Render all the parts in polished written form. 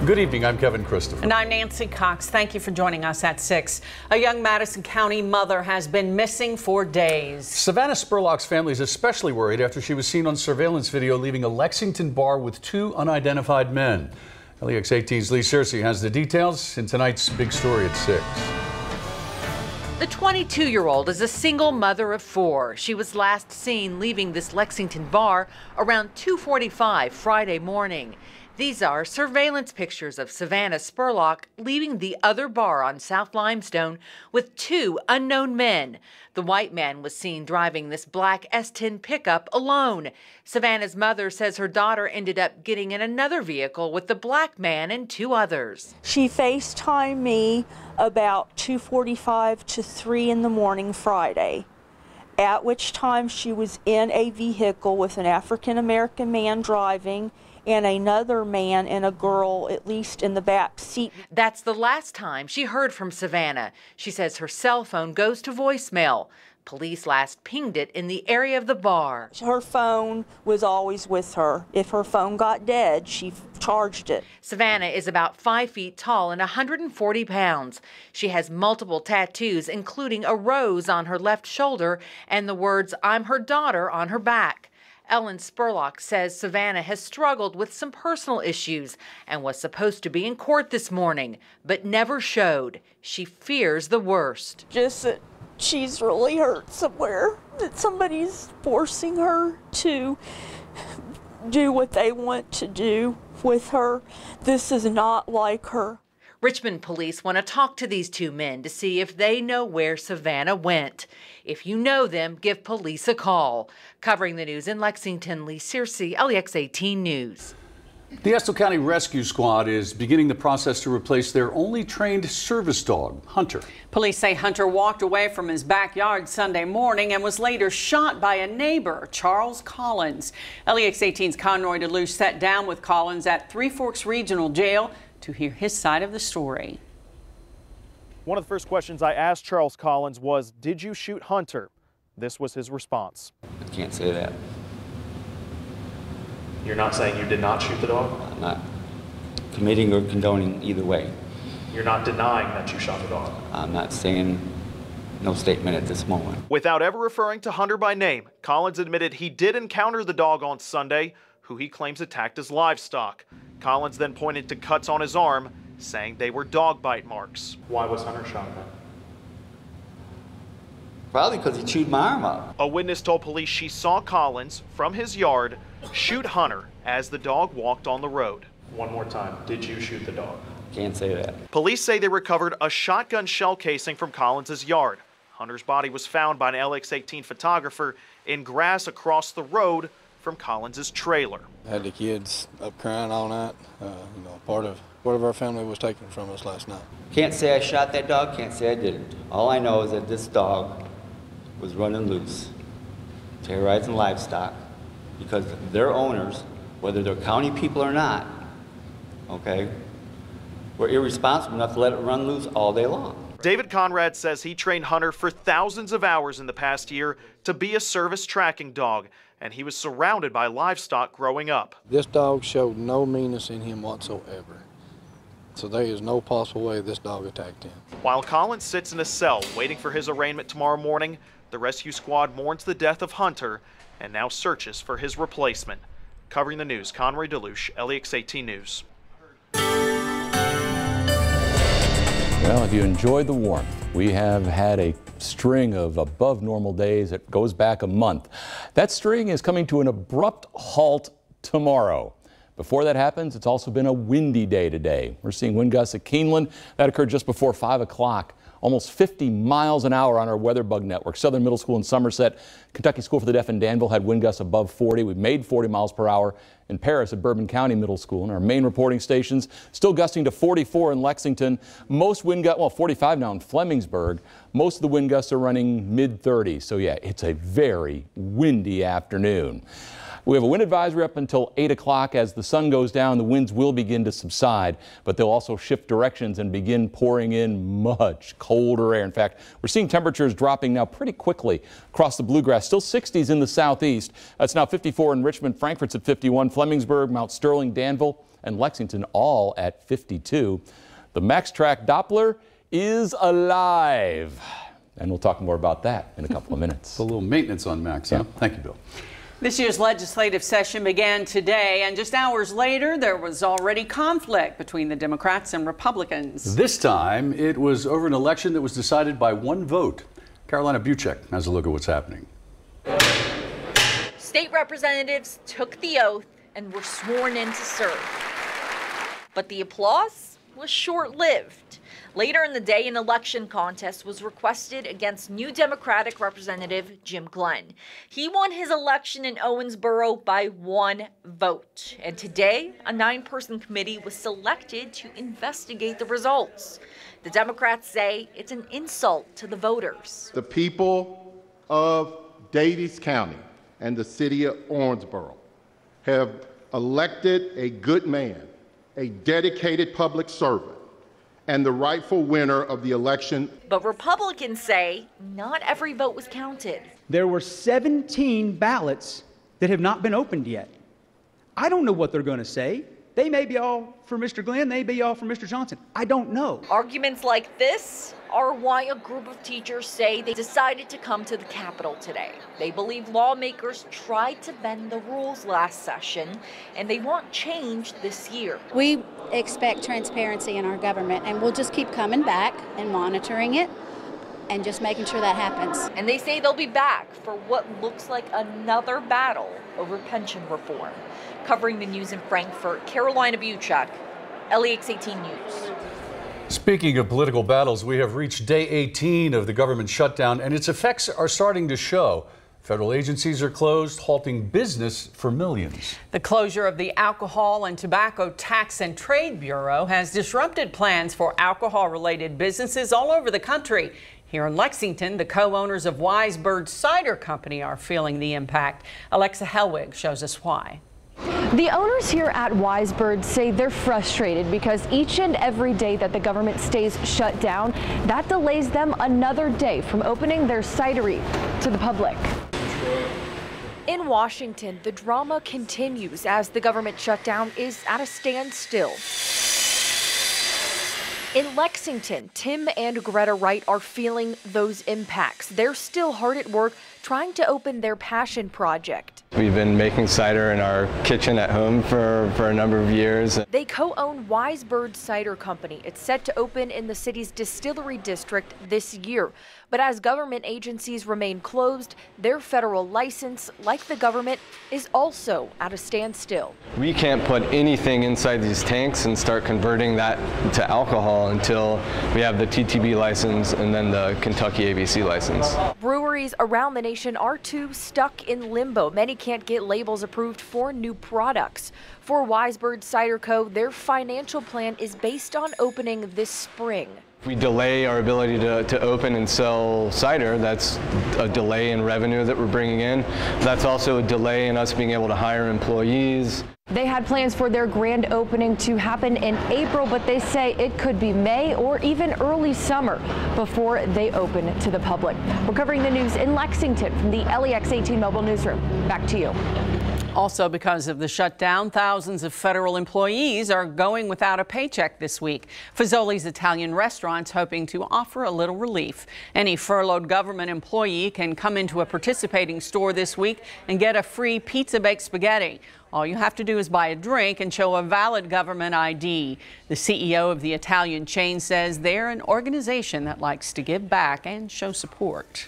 Good evening, I'm Kevin Christopher. And I'm Nancy Cox. Thank you for joining us at 6. A young Madison County mother has been missing for days. Savannah Spurlock's family is especially worried after she was seen on surveillance video leaving a Lexington bar with 2 unidentified men. LEX 18's Lee Searcy has the details in tonight's big story at 6. The 22-year-old is a single mother of 4. She was last seen leaving this Lexington bar around 2:45 Friday morning. These are surveillance pictures of Savannah Spurlock leaving the other bar on South Limestone with 2 unknown men. The white man was seen driving this black S10 pickup alone. Savannah's mother says her daughter ended up getting in another vehicle with the black man and 2 others. She FaceTimed me about 2:45 to 3 in the morning Friday, at which time she was in a vehicle with an African-American man driving and another man and a girl, at least in the back seat. That's the last time she heard from Savannah. She says her cell phone goes to voicemail. Police last pinged it in the area of the bar. Her phone was always with her. If her phone got dead, she charged it. Savannah is about 5 feet tall and 140 pounds. She has multiple tattoos, including a rose on her left shoulder and the words, "I'm her daughter," on her back. Ellen Spurlock says Savannah has struggled with some personal issues and was supposed to be in court this morning, but never showed. She fears the worst. Just that she's really hurt somewhere, that somebody's forcing her to do what they want to do with her. This is not like her. Richmond police want to talk to these 2 men to see if they know where Savannah went. If you know them, give police a call. Covering the news in Lexington, Lee Searcy, LEX 18 News. The Estill County Rescue Squad is beginning the process to replace their only trained service dog, Hunter. Police say Hunter walked away from his backyard Sunday morning and was later shot by a neighbor, Charles Collins. LEX 18's Conroy DeLuce sat down with Collins at Three Forks Regional Jail to hear his side of the story. One of the first questions I asked Charles Collins was, "Did you shoot Hunter?" This was his response. I can't say that. You're not saying you did not shoot the dog? I'm not committing or condoning either way. You're not denying that you shot the dog? I'm not saying no statement at this moment. Without ever referring to Hunter by name, Collins admitted he did encounter the dog on Sunday, who he claims attacked his livestock. Collins then pointed to cuts on his arm, saying they were dog bite marks. Why was Hunter shot then? Probably because he chewed my arm up. A witness told police she saw Collins, from his yard, shoot Hunter as the dog walked on the road. One more time, did you shoot the dog? Can't say that. Police say they recovered a shotgun shell casing from Collins' yard. Hunter's body was found by an LEX 18 photographer in grass across the road from Collins' trailer. Had the kids up crying all night. Part of our family was taken from us last night. Can't say I shot that dog, can't say I didn't. All I know is that this dog was running loose, terrorizing livestock, because their owners, whether they're county people or not, okay, were irresponsible enough to let it run loose all day long. David Conrad says he trained Hunter for thousands of hours in the past year to be a service tracking dog, and he was surrounded by livestock growing up. This dog showed no meanness in him whatsoever. So there is no possible way this dog attacked him. While Collins sits in a cell waiting for his arraignment tomorrow morning, the rescue squad mourns the death of Hunter and now searches for his replacement. Covering the news, Conroy DeLuce, LEX 18 News. Well, if you enjoyed the warmth, we have had a string of above normal days that goes back a month. That string is coming to an abrupt halt tomorrow. Before that happens, it's also been a windy day today. We're seeing wind gusts at Keeneland. That occurred just before 5 o'clock. Almost 50 miles an hour on our weather bug network. Southern Middle School in Somerset, Kentucky School for the Deaf in Danville had wind gusts above 40. We've made 40 miles per hour in Paris at Bourbon County Middle School. And our main reporting stations still gusting to 44 in Lexington. Most wind gusts, well, 45 now in Flemingsburg. Most of the wind gusts are running mid-30s. So yeah, it's a very windy afternoon. We have a wind advisory up until 8 o'clock. As the sun goes down, the winds will begin to subside, but they'll also shift directions and begin pouring in much colder air. In fact, we're seeing temperatures dropping now pretty quickly across the bluegrass. Still 60s in the southeast. It's now 54 in Richmond. Frankfort's at 51. Flemingsburg, Mount Sterling, Danville and Lexington all at 52. The Max Track Doppler is alive. And we'll talk more about that in a couple of minutes. A little maintenance on Max, huh? Thank you, Bill. This year's legislative session began today, and just hours later, there was already conflict between the Democrats and Republicans. This time, it was over an election that was decided by one vote. Carolina Buchek has a look at what's happening. State representatives took the oath and were sworn in to serve. But the applause was short-lived. Later in the day, an election contest was requested against new Democratic Representative Jim Glenn. He won his election in Owensboro by 1 vote. And today, a 9-person committee was selected to investigate the results. The Democrats say it's an insult to the voters. The people of Daviess County and the city of Owensboro have elected a good man, a dedicated public servant, and the rightful winner of the election. But Republicans say not every vote was counted. There were 17 ballots that have not been opened yet. I don't know what they're going to say. They may be all for Mr. Glenn, they may be all for Mr. Johnson. I don't know. Arguments like this are why a group of teachers say they decided to come to the Capitol today. They believe lawmakers tried to bend the rules last session, and they want change this year. We expect transparency in our government, and we'll just keep coming back and monitoring it and just making sure that happens. And they say they'll be back for what looks like another battle over pension reform. Covering the news in Frankfurt, Carolina Buchek, LEX 18 News. Speaking of political battles, we have reached day 18 of the government shutdown, and its effects are starting to show. Federal agencies are closed, halting business for millions. The closure of the Alcohol and Tobacco Tax and Trade Bureau has disrupted plans for alcohol-related businesses all over the country. Here in Lexington, the co-owners of Wise Bird Cider Company are feeling the impact. Alexa Helwig shows us why. The owners here at Wise Bird say they're frustrated because each and every day that the government stays shut down, that delays them another day from opening their cidery to the public. In Washington, the drama continues as the government shutdown is at a standstill. In Lexington, Tim and Greta Wright are feeling those impacts. They're still hard at work trying to open their passion project. We've been making cider in our kitchen at home for a number of years. They co-own Wise Bird Cider Company. It's set to open in the city's distillery district this year. But as government agencies remain closed, their federal license, like the government, is also at a standstill. We can't put anything inside these tanks and start converting that to alcohol until we have the TTB license and then the Kentucky ABC license. Breweries around the nation are too stuck in limbo. Many can't get labels approved for new products. For Wise Bird Cider Co., their financial plan is based on opening this spring. If we delay our ability to open and sell cider, that's a delay in revenue that we're bringing in. That's also a delay in us being able to hire employees. They had plans for their grand opening to happen in April, but they say it could be May or even early summer before they open to the public. We're covering the news in Lexington from the LEX 18 Mobile Newsroom. Back to you. Also, because of the shutdown, thousands of federal employees are going without a paycheck this week. Fazoli's Italian restaurant's hoping to offer a little relief. Any furloughed government employee can come into a participating store this week and get a free pizza baked spaghetti. All you have to do is buy a drink and show a valid government ID. The CEO of the Italian chain says they're an organization that likes to give back and show support.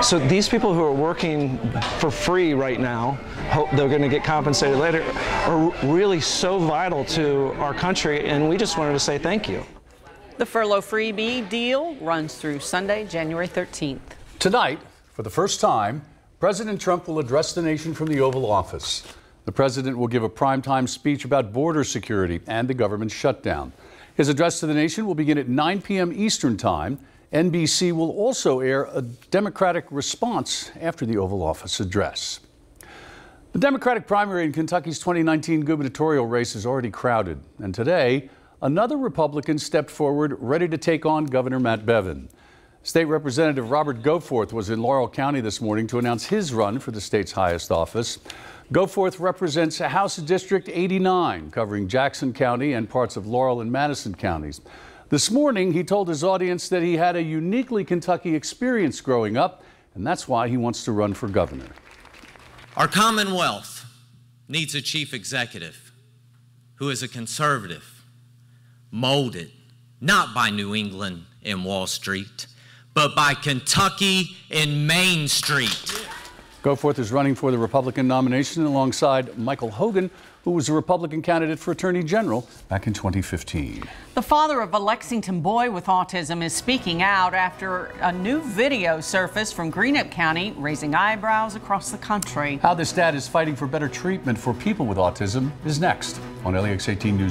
So these people who are working for free right now, hope they're going to get compensated later, are really so vital to our country, and we just wanted to say thank you. The furlough freebie deal runs through Sunday, January 13th. Tonight, for the first time, President Trump will address the nation from the Oval Office. The president will give a primetime speech about border security and the government shutdown. His address to the nation will begin at 9 p.m. Eastern Time. NBC will also air a Democratic response after the Oval Office address. The Democratic primary in Kentucky's 2019 gubernatorial race is already crowded, and today, another Republican stepped forward ready to take on Governor Matt Bevin. State Representative Robert Goforth was in Laurel County this morning to announce his run for the state's highest office. Goforth represents House District 89, covering Jackson County and parts of Laurel and Madison counties. This morning, he told his audience that he had a uniquely Kentucky experience growing up, and that's why he wants to run for governor. Our Commonwealth needs a chief executive who is a conservative, molded not by New England and Wall Street, but by Kentucky and Main Street. Goforth is running for the Republican nomination alongside Michael Hogan, who was a Republican candidate for Attorney General back in 2015. The father of a Lexington boy with autism is speaking out after a new video surfaced from Greenup County, raising eyebrows across the country. How this dad is fighting for better treatment for people with autism is next on LEX 18 News.